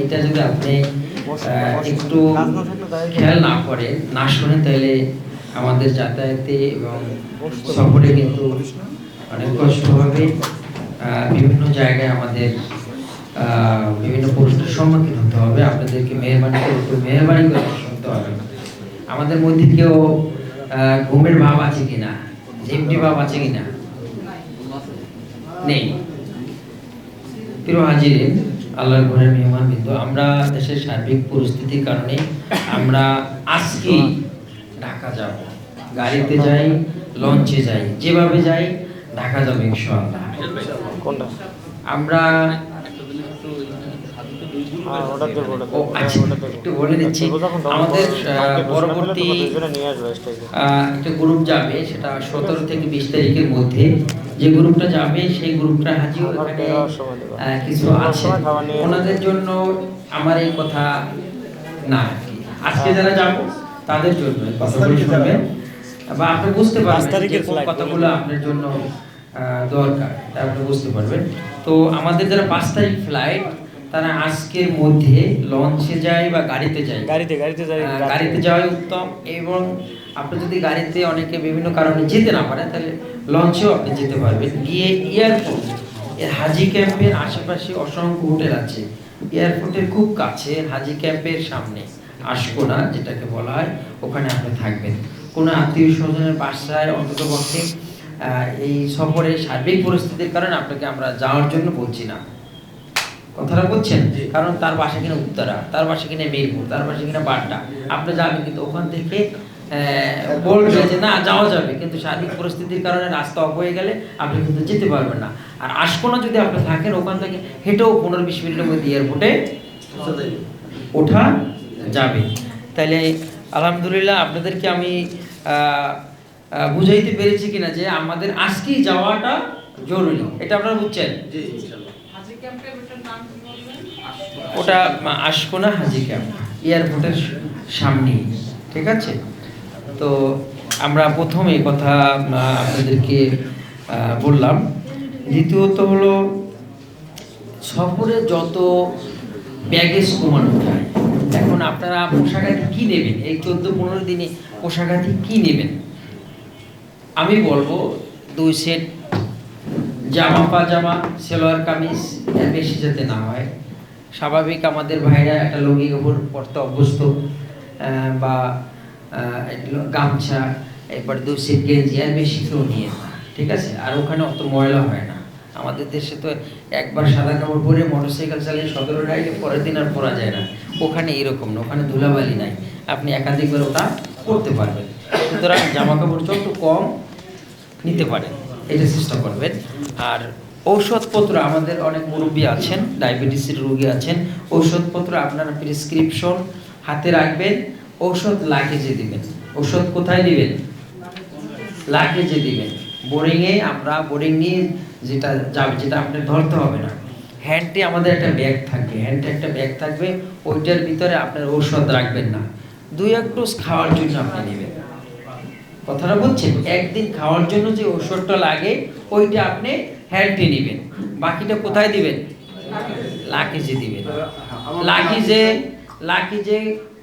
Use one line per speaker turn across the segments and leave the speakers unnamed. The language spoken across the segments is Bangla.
এটা যদি আপনি একটু খেয়াল না করেন না শোনেন তাহলে আমাদের যাতায়াতে এবং সফরে কিন্তু অনেক কষ্ট হবে। বিভিন্ন জায়গায় আমাদের বিভিন্ন প্রশ্নের সম্মুখীন হতে হবে। আপনাদেরকে মেহরবানি করে শুনতে হবে। আমাদের মধ্যে কেউ ঘুমের ভাব আছে কিনা, ঝিমটি ভাব আছে কিনা? নেই। প্রিয় হাজিরিন, আল্লাহর ঘরের মেহমান, কিন্তু আমরা দেশের সার্বিক পরিস্থিতির কারণে আমরা আজকে ঢাকা যাব, গাড়িতে যাই, লঞ্চে যাই, যেভাবে যাই ঢাকা যাবো ইনশাআল্লাহ। আমরা একটু বলে দিচ্ছি, আমাদের পরবর্তী একটা গ্রুপ যাবে, সেটা 17 থেকে 20 তারিখের মধ্যে। যে গ্রুপটা যাবে সেই গ্রুপটা হাজি ওখানে কিছু আছে, ওনাদের জন্য আমার এই কথা না, আজকে যারা যাবো তাদের জন্য কথাগুলো শুনবেন বা আপনি বুঝতে পারবেন যে কোন কথাগুলো আপনার জন্য দরকার, তা আপনি বুঝতে পারবেন। তো আমাদের যারা 5 তারিখ ফ্লাইট, তারা আজকের মধ্যে লঞ্চে যায় বা গাড়িতে যায়, গাড়িতে যাওয়াই উত্তম। এবং আপনি যদি গাড়িতে অনেকে বিভিন্ন কারণে যেতে না পারেন, তাহলে লঞ্চেও আপনি যেতে পারবেন। গিয়ে এয়ারপোর্ট, হাজি ক্যাম্পের আশেপাশে অসংখ্য হোটেল আছে। এয়ারপোর্টের খুব কাছে হাজি ক্যাম্পের সামনে আশকোনা যেটাকে বলা হয়, ওখানে আপনি থাকবেন। কোনো আত্মীয় স্বজনের বাসায় অন্তত পক্ষে এই সফরে সার্বিক পরিস্থিতির কারণে আপনাকে আমরা যাওয়ার জন্য বলছি না, কথাটা বলছেন, কারণ তার বাসা কিনা উত্তরা, তার বাসা কিনা মিরপুর, তার বাসা কিনা বাড্ডা, আপনি যাবেন কিন্তু ওখান থেকে বলবে যে না যাওয়া যাবে, কিন্তু সার্বিক পরিস্থিতির কারণে রাস্তা অফ হয়ে গেলে আপনি কিন্তু যেতে পারবেন না। আর আশকোনা যদি আপনি থাকেন, ওখান থেকে হেঁটেও 15-20 মিনিটের মধ্যে এয়ারপোর্টে ওঠা যাবে। তাইলে আলহামদুলিল্লাহ, আপনাদেরকে আমি বুঝাইতে পেরেছি কিনা যে আমাদের আজকেই যাওয়াটা জরুরি, এটা আপনারা বুঝছেন? ওটা আশকোনা হাজি ক্যাম্প, এয়ারপোর্টের সামনে, ঠিক আছে? তো আমরা প্রথমে কথা আপনাদেরকে বললাম। দ্বিতীয়ত হলো, সফরে যত ব্যাগেজ কমানো যায়। এখন আপনারা পোশাকাটি কি নেবেন, এই 14-15 দিনে পোশাকাটি কি নেবেন? আমি বলবো 2 সেট জামা, পাজামা, সেলোয়ার কামিজ, এর বেশি যাতে না হয়। স্বাভাবিক আমাদের ভাইরা একটা লুঙ্গি কাপড় পরতে অভ্যস্ত, বা গামছা, এরপর 2 সেট গেঞ্জি, এর বেশি কেউ নিয়ে না, ঠিক আছে? আর ওখানে অত ময়লা হয় না। আমাদের দেশে তো একবার সাদা কাপড় পরে মোটরসাইকেল চালিয়ে সদর রাইডে পরের দিন আর পরা যায় না। ওখানে এরকম না, ওখানে ধুলাবালি নাই, আপনি একাধিকবার ওটা করতে পারবেন। সুতরাং জামা কাপড় যত কম নিতে পারেন এটা চেষ্টা করবেন। আর ঔষধপত্র, আমাদের অনেক মুরব্বী আছেন, ডায়াবেটিসের রোগী আছেন, ঔষধপত্র আপনারা প্রেসক্রিপশন হাতে রাখবেন। ঔষধ লাগেজে দিবেন। ঔষধ কোথায় দিবেন? লাগেজে দিবেন। বোরিংয়ে, আমরা বোরিং নিয়ে যেটা যাবে, যেটা আপনি ধরতে হবে না, হ্যান্ডে আমাদের একটা ব্যাগ থাকবে, হ্যান্ডে একটা ব্যাগ থাকবে, ওইটার ভিতরে আপনার ঔষধ রাখবেন না, 2-1 ডোজ খাওয়ার জন্য আপনি নেবেন। কথাটা বুঝছেন? একদিন খাওয়ার জন্য যে ওষুধটা লাগে ওইটা আপনি হ্যান্ডে নেবেন, বাকিটা কোথায় দিবেন? লাগেজে দিবেন। লাগেজে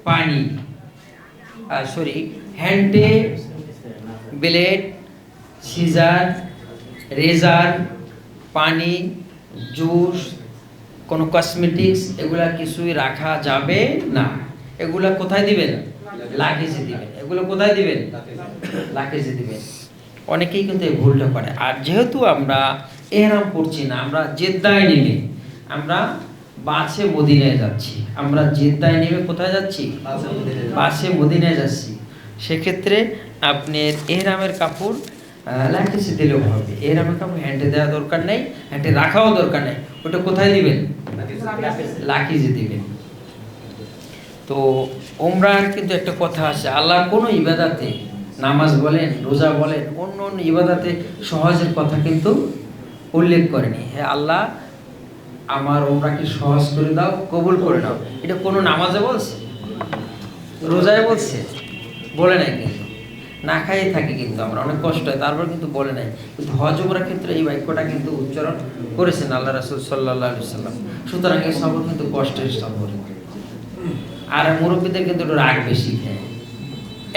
পানি, হ্যান্ডে ব্লেড, সিজার, রেজার, পানি, জুস, কোনো কসমেটিক্স, এগুলা কিছুই রাখা যাবে না। এগুলা কোথায় দিবেন? লাগেজে দিবেন। এগুলো কোথায় দিবেন? লাগেজে দিবেন। অনেকেই কিন্তু এই ভুলটা করে। আর যেহেতু আমরা এহরাম করছি না, আমরা জেদ্দায় নেমে, আমরা বাসে মদিনায় যাচ্ছি, আমরা জেদ্দায় নেমে কোথায় যাচ্ছি? বাসে মদিনায় যাচ্ছি। সেক্ষেত্রে আপনার এহরামের কাপড় লাগেজে দিলেও হবে। এহরামের কাপড় হ্যান্ডে দেওয়া দরকার নেই, হ্যান্ডে রাখাও দরকার নেই। ওটা কোথায় দিবেন? লাগেজে দিবেন। তো ওমরার কিন্তু একটা কথা আছে, আল্লাহ কোনো ইবাদাতে, নামাজ বলেন, রোজা বলেন, অন্য অন্য ইবাদাতে সহজের কথা কিন্তু উল্লেখ করেনি। হ্যাঁ আল্লাহ, আমার ওমরাকে সহজ করে দাও, কবুল করে নাও, এটা কোনো নামাজে বলছে? রোজায় বলছে? বলে নাই। কিন্তু না খাইয়ে থাকি, কিন্তু আমরা অনেক কষ্ট হয়, তারপর কিন্তু বলে নাই। কিন্তু হজ উমরার ক্ষেত্রে এই বাক্যটা কিন্তু উচ্চারণ করেছেন আল্লাহ রাসূল সাল্লাল্লাহু আলাইহি ওয়াসাল্লাম। সুতরাং এই সফর কিন্তু কষ্টের সফর। আর মুরব্বীদের কিন্তু একটু রাগ বেশি, হ্যাঁ,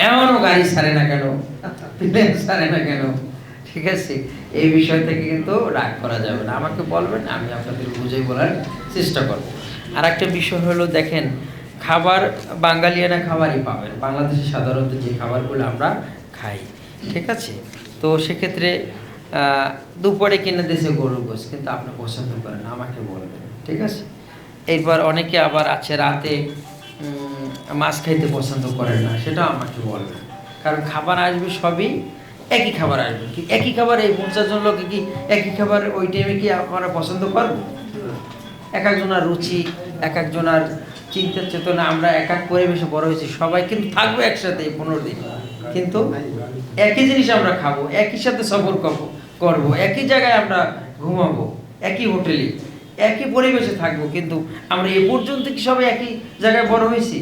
এমনও গাড়ি ছাড়ে না কেন, প্লেন ছাড়ে না কেন, ঠিক আছে, এই বিষয় থেকে কিন্তু রাগ করা যাবে না। আমাকে বলবেন, আমি আপনাদের বুঝেই বলার চেষ্টা করব। আর একটা বিষয় হলো, দেখেন, খাবার বাঙালিয়ানা খাবারই পাবেন বাংলাদেশে সাধারণত যে খাবারগুলো আমরা খাই, ঠিক আছে। তো সেক্ষেত্রে দুপুরে কিনে দিয়েছে গরুর গোশত, কিন্তু আপনি পছন্দ করেন, আমাকে বলবেন, ঠিক আছে। এরপর অনেকে আবার আছে রাতে মাছ খাইতে পছন্দ করেন না, সেটাও আমাকে বলবেন। কারণ খাবার আসবে সবই একই খাবার আসবে, কি একই খাবার, এই 50 জন লোকে কি একই খাবার ওই টাইমে কি আমরা পছন্দ করব? এক একজনের রুচি, এক একজনের চিন্তা চেতনা, আমরা এক এক পরিবেশে বড় হয়েছি, সবাই কিন্তু থাকবো একসাথে এই 15 দিন, কিন্তু একই জিনিস আমরা খাবো, একই সাথে সফর করবো, একই জায়গায় আমরা ঘুমাবো, একই হোটেলে, একই পরিবেশে থাকবো, কিন্তু আমরা এ পর্যন্ত কি সবাই একই জায়গায় বড় হয়েছি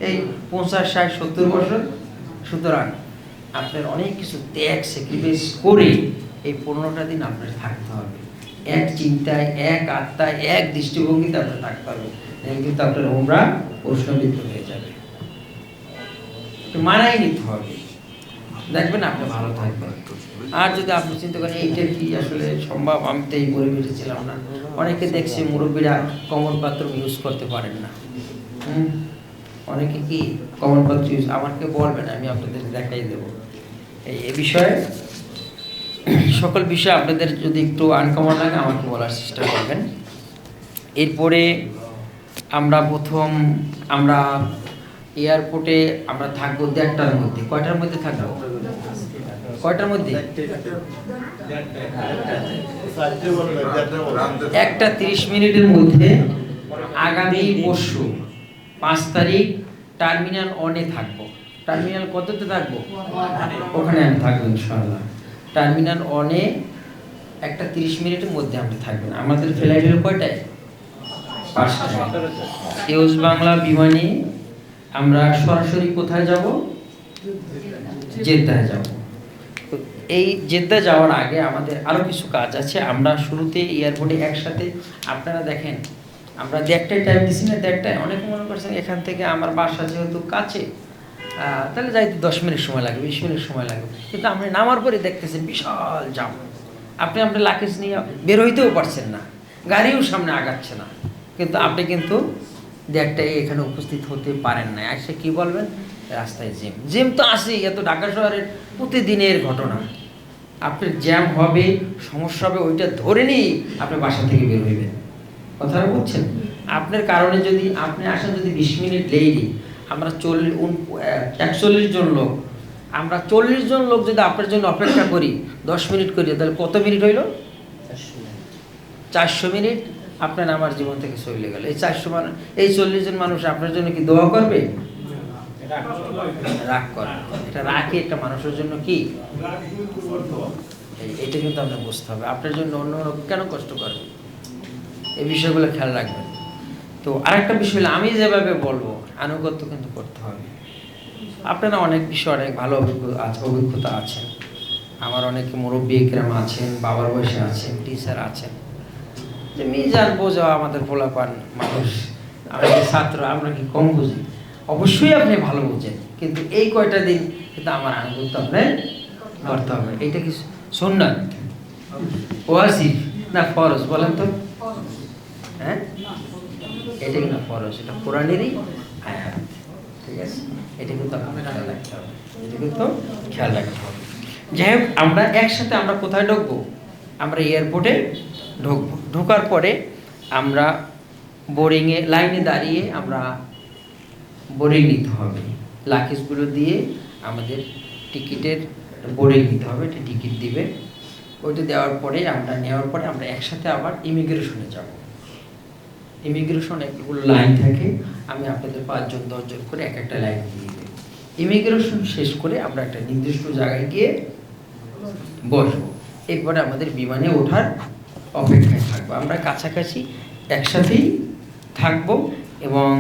এই 50, 60, 70 বছর? সুতরাং আপনার অনেক কিছু ত্যাগ স্যাক্রিফাইস করে এই 15টা দিন আপনার থাকতে হবে, এক চিন্তায়, এক আত্মায়, এক দৃষ্টিভঙ্গিতে আপনার থাকতে হবে, কিন্তু আপনার উমরা প্রশ্নবিদ্ধ হয়ে যাবে, মানাই নিতে হবে, দেখবেন আপনি ভালো থাকবেন। আর যদি আপনি চিন্তা করেন এইটা কি আসলে সম্ভব, আমি তো এই পরিবেশে ছিলাম না, অনেকে দেখছি মুরব্বীরা কমন পাত্র ইউজ করতে পারেন না, অনেকে কি কমন পাত্র ইউজ, আমাকে বলবেন, আমি আপনাদের দেখাই দেব। এই বিষয়ে সকল বিষয় আপনাদের যদি একটু আনকমন লাগে আমাকে বলার চেষ্টা করবেন। এরপরে আমরা আমরা এয়ারপোর্টে আমরা থাকবো 1:30টার মধ্যে। কয়টার মধ্যে থাকবো? কয়টার মধ্যে? 1:30 মধ্যে আগামী পরশু 5 তারিখ টার্মিনাল 1-এ থাকবো। টার্মিনাল কততে থাকবো? ওখানে আমি থাকবো ইনশাআল্লাহ। টার্মিনাল 1-এ 1:30 মধ্যে আপনি থাকবেন। আমাদের ফ্লাইট হলো কয়টায়? 5টায়। ইউজ বাংলা বিমানে আমরা সরাসরি কোথায় যাব? জেদ্দায় যাব। এই জেদ্দা যাওয়ার আগে আমাদের আরও কিছু কাজ আছে। আমরা শুরুতে এয়ারপোর্টে একসাথে, আপনারা দেখেন আমরা 1টায় টাইম দিচ্ছি না, 1টায়, অনেকে মনে করছেন এখান থেকে আমার বাসা যেহেতু কাছে তাহলে যাইতে 10 মিনিট সময় লাগবে, 20 মিনিট সময় লাগবে, কিন্তু আপনি নামার পরে দেখতেছেন বিশাল জাম, আপনি আপনার লাকেজ নিয়ে বের হইতেও পারছেন না, গাড়িও সামনে আগাচ্ছে না, কিন্তু আপনি কিন্তু 1টায় এখানে উপস্থিত হতে পারেন না। এসে কি বলবেন? রাস্তায় জ্যাম তো আসেই, এত ঢাকা শহরের প্রতিদিনের ঘটনা। আপনার জ্যাম হবে, সমস্যা হবে, ওইটা ধরে নিয়েই আপনি বাসা থেকে বের হইবেন। কথাটা বুঝছেন? আপনার কারণে যদি আপনি আসেন যদি 20 মিনিট লেটই, আমরা 41 জন লোক, আমরা 40 জন লোক যদি আপনার জন্য অপেক্ষা করি 10 মিনিট করি, তাহলে কত মিনিট হইল? 400 মিনিট আপনার আমার জীবন থেকে চলে গেল। এই 400 মানুষ, এই 40 জন মানুষ আপনার জন্য কি দোয়া করবে? রাগ করে। এটা রাখে একটা মানুষের জন্য কি, এটা কিন্তু আপনার বুঝতে হবে। আপনার জন্য অন্য কেন কষ্ট করবে, এই বিষয়গুলো খেয়াল রাখবেন। তো আরেকটা বিষয় হলো, আমি যেভাবে বলবো আনুগত্য কিন্তু করতে হবে। আপনারা অনেক বিষয় অনেক ভালো অভিজ্ঞতা আছেন, আমার অনেকে মুরব্বী একরাম আছেন, বাবার বয়সে আছেন, টিচার আছেন, যে মিজান বোঝা আমাদের পোলাপান মানুষ, আমাদের ছাত্র, আমরা কি কম বুঝি? অবশ্যই আপনি ভালো বুঝেন, কিন্তু এই কয়টা দিন কিন্তু আমার আনুগত্য আপনি করতে হবে। এইটা কি সুন্নাত, ওয়াজিব না ফরজ বলেন তো? হ্যাঁ, এটা কিন্তু ফরজ, এটা কোরআনেরই আয়াত, ঠিক আছে? এটা কিন্তু আপনাকে খেয়াল রাখতে হবে, এটা কিন্তু খেয়াল রাখতে হবে। যাই হোক, আমরা একসাথে আমরা কোথায় ঢুকবো? আমরা এয়ারপোর্টে ঢুকবো। ঢোকার পরে আমরা বোর্ডিংয়ে লাইনে দাঁড়িয়ে আমরা বোর্ডিং নিতে হবে, লাগেজগুলো দিয়ে আমাদের টিকিটের বোর্ডিং নিতে হবে, একটা টিকিট দিবে, ওইটা দেওয়ার পরে আমরা নেওয়ার পরে আমরা একসাথে আবার ইমিগ্রেশনে যাব। ইমিগ্রেশন একগুলো লাইন থাকে, আমি আপনাদের 5 জন 10 জন করে এক একটা লাইন দিয়ে দেব। ইমিগ্রেশন শেষ করে আমরা একটা নির্দিষ্ট জায়গায় গিয়ে বসবো, এরপরে আমাদের বিমানে ওঠার অপেক্ষায় থাকবো। আমরা কাছাকাছি একসাথেই থাকবো এবং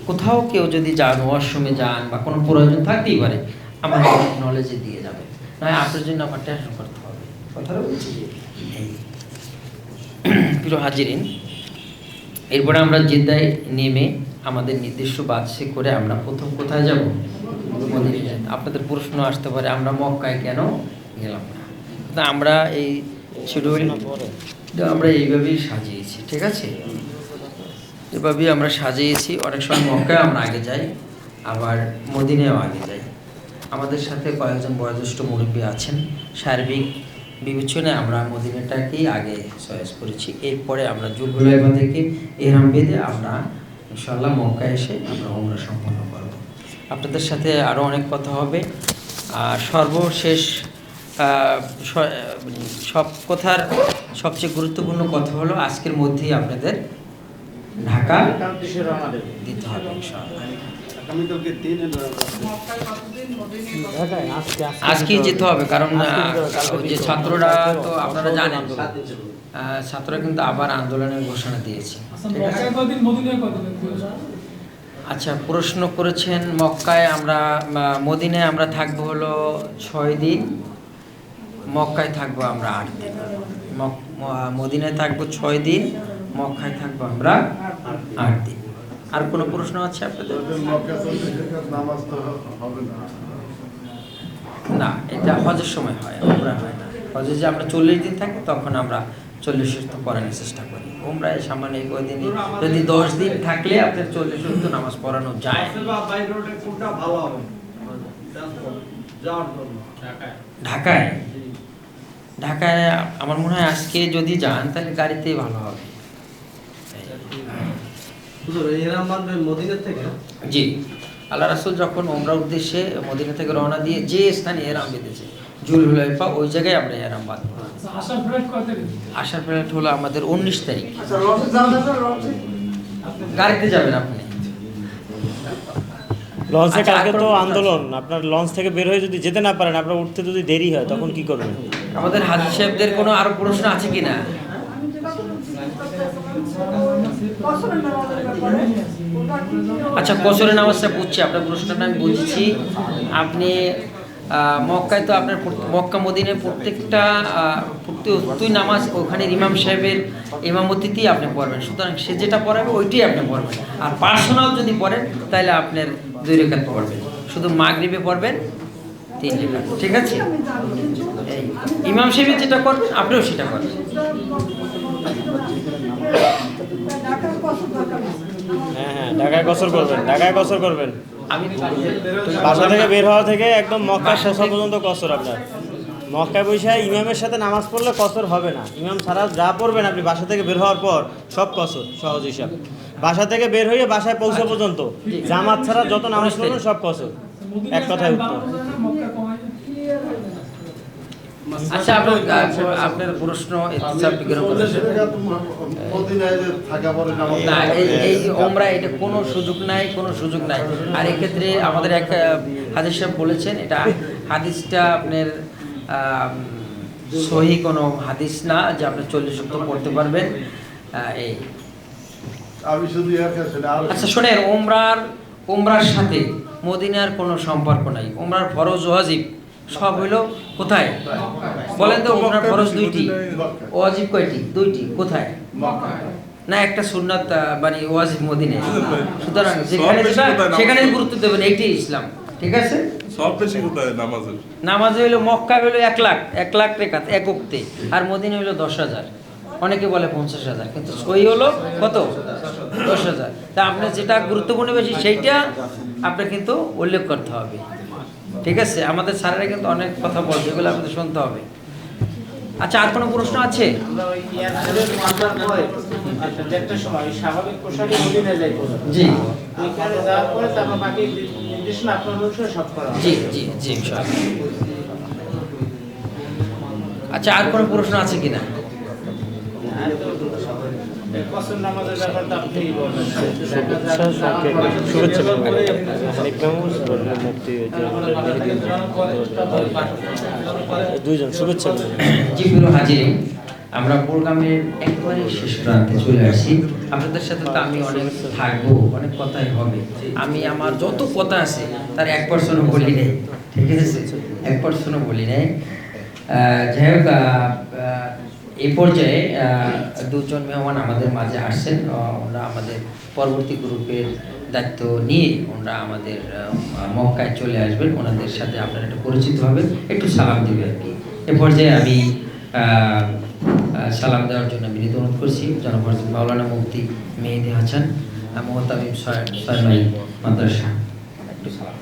কোথাও কেউ যদি যান, ওয়াশরুমে যান বা কোনো প্রয়োজন থাকতেই পারে, আমার নলেজে দিয়ে যাবে, নয় আপনার জন্য আমার টেনশন করতে হবে। কথাটা বলছি প্রিয় হাজিরিন, এরপরে আমরা জেদ্দায় নেমে আমাদের নির্দিষ্ট বাসে করে আমরা প্রথম কোথায় যাব? আপনাদের প্রশ্ন আসতে পারে আমরা মক্কায় কেন গেলাম না। আমরা এই শিডিউল আমরা এইভাবেই সাজিয়েছি, ঠিক আছে? এভাবেই আমরা সাজিয়েছি। অনেক সময় মক্কায় আমরা আগে যাই, আবার মদিনায়ও আগে যাই। আমাদের সাথে কয়েকজন বয়োজ্যেষ্ঠ মুরব্বী আছেন, সার্বিক বিবেচনায় আমরা মদিনাটাকেই আগে চয়েস করেছি। এরপরে আমরা জুলহুলাইফা থেকে ইহরাম বেঁধে আমরা ইনশাআল্লাহ মক্কায় এসে আমরা উমরা সম্পন্ন করব। আপনাদের সাথে আরও অনেক কথা হবে। আর সর্বশেষ সব কথার সবচেয়ে গুরুত্বপূর্ণ কথা হলো আজকের মধ্যেই আপনাদের ঢাকা দিতে হবে ইনশাআল্লাহ। আজকেই যেতে হবে, কারণ যে ছাত্ররা তো আপনারা জানেন, ছাত্ররা কিন্তু আবার আন্দোলনের ঘোষণা দিয়েছে। আচ্ছা, প্রশ্ন করেছেন মক্কায় আমরা মদিনায় আমরা থাকবো হলো 6 দিন, মক্কায় থাকবো আমরা 8 দিন। মদিনায় থাকবো 6 দিন, মক্কায় থাকবো আমরা 8 দিন। আর কোনো প্রশ্ন আছে আপনাদের? না, এটা হজের সময় হয়, উমরা হয় না। হজে যে আমরা 40 দিন থাকি তখন আমরা 40 তো পড়ানোর চেষ্টা করি। উমরায় সামান্য এই কয়দিনই, যদি 10 দিন থাকলে আপনার 40 তো নামাজ পড়ানো যায়। ঢাকায় ঢাকায় আমার মনে হয় আজকে যদি যান তাহলে গাড়িতেই ভালো হবে। জি, আল্লাহ রাসূল যখন উমরা উদ্দেশ্যে মদিনা থেকে রওনা দিয়ে যে স্থানে ইহরাম বেঁধেছে জুলহুলাইফা, ওই জায়গায় আমরা ইহরাম বাঁধব। আসার ফ্লাইট হলো আমাদের 19 তারিখ। গাড়িতে যাবেন আপনি?
লঞ্চে কালকে তো আন্দোলন, আপনার লঞ্চ থেকে বের হয়ে যদি যেতে না পারেন, আপনার উঠতে যদি দেরি হয় তখন কি করবেন?
আমাদের হাজী সাহেবদের কোনো আরো প্রশ্ন আছে কিনা? আচ্ছা, কসরের নামাজটা বুঝছি, আপনার প্রশ্নটা আমি বুঝছি। আপনি মক্কায় তো আপনার মক্কা মদিনায় প্রত্যেকটি নামাজ ওখানে ইমাম সাহেবের ইমামতিতেই আপনি পড়বেন, সুতরাং সে যেটা পড়াবে ওইটাই আপনি পড়বেন। আর পার্সোনাল যদি পড়েন তাহলে আপনার 2 রাকাত পড়বেন, শুধু মাগরিবে পড়বেন 3 রাকাত, ঠিক আছে? এই ইমাম সাহেব যেটা করবেন আপনিও সেটা করবেন।
হ্যাঁ, ঢাকায় কসর করবেন, ঢাকায় কসর করবেন।
আমি
বাসা থেকে বের হওয়া থেকে একদম মক্কা পৌঁছা পর্যন্ত কসর আপনার। মক্কায় বসে ইমামের সাথে নামাজ পড়লে কসর হবে না। ইমাম ছাড়া যা পড়বেন আপনি বাসা থেকে বের হওয়ার পর সব কসর, সহজ হিসাব। বাসা থেকে বের হয়ে বাসায় পৌঁছা পর্যন্ত জামাত ছাড়া যত নামাজ পড়বেন সব কসর। এক কথায় উত্তর।
আচ্ছা, আপনার প্রশ্ন না, এই ওমরা এটা কোনো সুযোগ নাই, কোনো সুযোগ নাই। আর এক্ষেত্রে আমাদের এক হাদিস সাহেব বলেছেন, এটা হাদিসটা আপনার সহি কোনো হাদিস না যে আপনি 40 ওয়াক্ত পড়তে পারবেন। এই আচ্ছা শোনেন, ওমরার সাথে মদিনার কোনো সম্পর্ক নাই। ওমরার ফরজ ওয়াজিব সব হইলো কোথায় বলেন তো? ওমরার ফরজ 2টি, ওয়াজিব কয়টি? 2টি। কোথায়? না, একটা সুন্নাত মানে ওয়াজিব মদিনায়। সুতরাং যেখানে সেখানে গুরুত্ব দেবেন, এইটাই ইসলাম, ঠিক আছে?
সব বেশি কোথায় নামাজের?
নামাজে হইলো মক্কা হইলো 1 লাখ রেকাত এক ওয়াক্তে, আর মদিনা হইলো 10,000। অনেকে বলে 50,000, কিন্তু সই হলো কত? 10,000। তা আপনার যেটা গুরুত্বপূর্ণ বেশি সেইটা আপনার কিন্তু উল্লেখ করতে হবে, ঠিক আছে? আমাদের স্যারেরা কিন্তু অনেক কথা বলছে, এগুলো আপনাদের শুনতে হবে। আচ্ছা, আর কোনো প্রশ্ন আছে? জি জি জি জি। আচ্ছা, আর কোনো প্রশ্ন আছে কিনা? আমরা প্রোগ্রামের একবারে শেষ প্রান্তে চলে আসি। আপনাদের সাথে তো আমি অনেক থাকবো, অনেক কথাই হবে। আমি আমার যত কথা আছে তার 1% বলি নাই, ঠিক আছে, 1% বলি নাই। যাই হোক, এই পর্যায়ে দুজন মেহমান আমাদের মাঝে আসছেন। ওনারা আমাদের পরবর্তী গ্রুপের দায়িত্ব নিয়ে ওনারা আমাদের মক্কায় চলে আসবেন। ওনাদের সাথে আপনারা একটু পরিচিত হবেন, একটু সালাম দেবে আর কি। এ পর্যায়ে আমি সালাম দেওয়ার জন্য বিনীত অনুরোধ করছি জনাব মাওলানা মুফতি মেহেদী হাসান, মুহতামিম সরমাই মাদ্রাসা। একটু সালাম।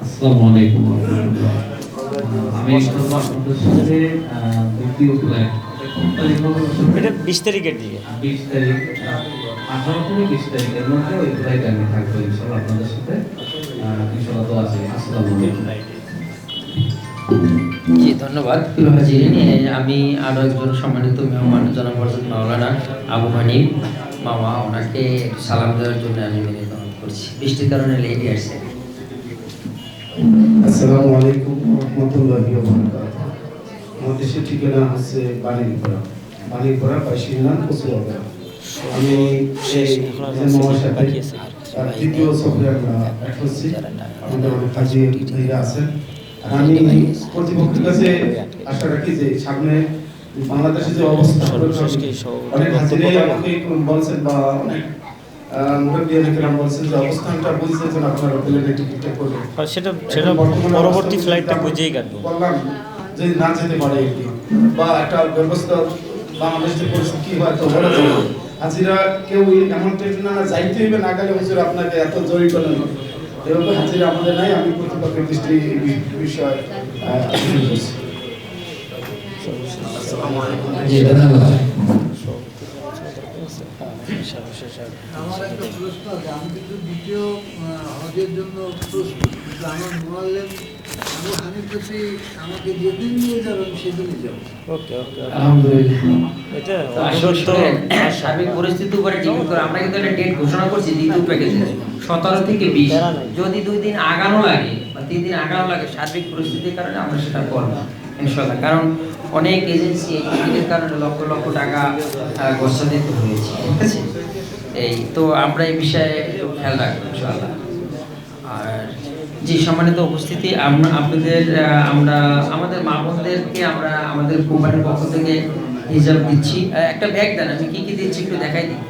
আসসালামু আলাইকুম ওয়া রাহমাতুল্লাহ। আমি আপনাদের সাথে ব্যক্তিগত
এটা 20 তারিখের দিকে
20 তারিখ 18 থেকে 20 তারিখের মধ্যে ওই ফ্লাইটে আমি থাকবো ইনশাআল্লাহ আপনাদের সাথে। ইনশাআল্লাহ তো আছে। আসসালামু আলাইকুম।
জি ধন্যবাদ। প্রিয় হাজিরিন, আমি আরও একজন সম্মানিত মেহমান জনাব মাওলানা আবু হানিফ মামা, ওনাকে সালাম দেওয়ার জন্য আমি বিনীত অনুরোধ করছি। বৃষ্টির কারণে লেটে আসছে।
আসসালামু আলাইকুম ওয়া রাহমাতুল্লাহি ওয়া বারাকাতুহু। আমার দেশের ঠিকানা হচ্ছে বালিরপাড়া, বালিরপাড়া পাইশিনান কচুয়াপাড়া। আমি এই মামার সাথে তৃতীয় সফরে আমরা এক হচ্ছি। আমাদের অনেক কাজী ভাইরা আছেন। আর আমি কর্তৃপক্ষের কাছে আশা রাখি যে সামনে বাংলাদেশে যে অবস্থা, অনেক হাজিরে আমাকে বলছেন বা অনেক মুরব্বিয়ান বলছেন যে অবস্থানটা বুঝতে যেন আপনারা প্লেনের টিকিটটা করবেন।
সেটা পরবর্তী ফ্লাইটটা বুঝেই কাটবো।
বললাম যদি না যেতে পারে আর কি, বা একটা ব্যবস্থা বাংলাদেশের পরিস্থিতি কি হয় তো বলা যায় না। হাজিরা কেউ এমন টাইপ না যাইতে হইবে, না গেলে হুজুর আপনাকে এত জড়িত করলেন, এভাবে হাজিরা আমাদের নাই। আমি কর্তৃপক্ষের দৃষ্টি বিষয়
আমার একটা প্রশ্ন আছে। আমি কিন্তু দ্বিতীয় হজের জন্য প্রস্তুত, কিন্তু আমার মোয়াল্লেম আবু হানিফ যদি আমাকে যেদিন নিয়ে যাবেন সেদিনই যাবো।
ওকে ওকে
আলহামদুলিল্লাহ।
এটা
তো আসলে সার্বিক পরিস্থিতির উপরে ডিপেন্ড করে আমরা কিন্তু একটা ডেট ঘোষণা করছি দ্বিতীয় প্যাকেজে 17 থেকে 20। যদি 2 দিন আগানো লাগে বা 3 দিন আগানো লাগে সার্বিক পরিস্থিতির কারণে আমরা সেটা করব ইনশাআল্লাহ। কারণ অনেক এজেন্সি এই টিকিটের কারণে লক্ষ লক্ষ টাকা খরচা দিতে হয়েছে, ঠিক আছে। এই তো আমরা এই বিষয়ে একটু খেয়াল রাখবো ইনশাআল্লাহ। আর জি সম্মানিত উপস্থিতি, আমরা আমাদের মা বোনদেরকে আমরা আমাদের কোম্পানির পক্ষ থেকে হিসাব দিচ্ছি। একটা ব্যাগ দেন, আমি কি কি দিচ্ছি একটু দেখাই দিই।